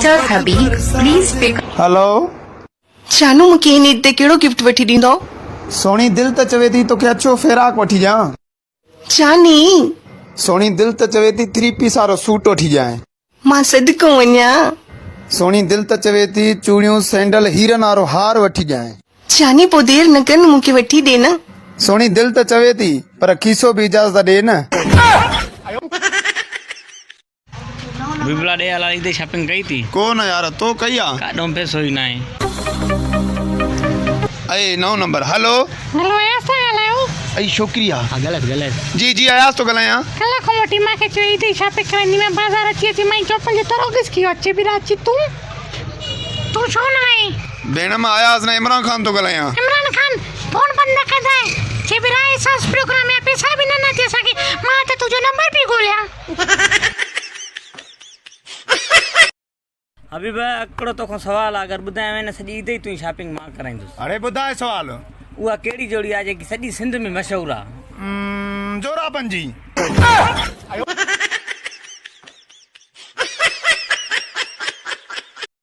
Sir Habib, please pick. Hello जानू मूंखे हिन ईद ते कहिड़ो गिफ्ट वठी ॾींदो? सोनी दिल त चवे थी तोखे अछो फेराक वठी ॾियां। जानी सोनी दिल त चवे थी 3 पीस वारो सूट वठी ॾियां। मां सदको वञा। सोनी दिल त चवे थी चूड़ियूं सैंडल हीरन वारो हार वठी ॾियां। जानी पोइ देरि न कर, मूंखे वठी ॾे न। सोनी दिल त चवे थी पर खीसो भी इजाज़त ॾे न। बिबला डे वाला ईद शॉपिंग कई थी? कोन यार तो कई आ काॾों पैसो ई न आहे। अरे 9 नंबर। हेलो हेलो ऐसा ॻाल्हायो? अई छोकिरी आ। हा ग़लति जी जी आयास तो ॻाल्हायां। कल्ह खां वठी मूंखे चयो ईद जी शॉपिंग कराईंदी मैं बाज़ार अची अची मां चोपन जो तरो किस की अचे भी राची तूं छो न आई? भेण मां आयास न इमरान खान तो ॻाल्हायां। इमरान खान फोन बंद न कंदा जे भी राय सास प्रोग्राम में पैसा भी न थी सके मां त तुझो नंबर भी ॻोल्हियां। हबीब हिकिड़ो तोखां सवाल आहे, अगरि ॿुधाए न सॼी ईद ई तूं शॉपिंग मां कराईंदुसि। अरे ॿुधाए सवाल। उहा कहिड़ी जोड़ी आहे जेकी सॼी सिंध में मशहूरु आहे? जोराबन जी।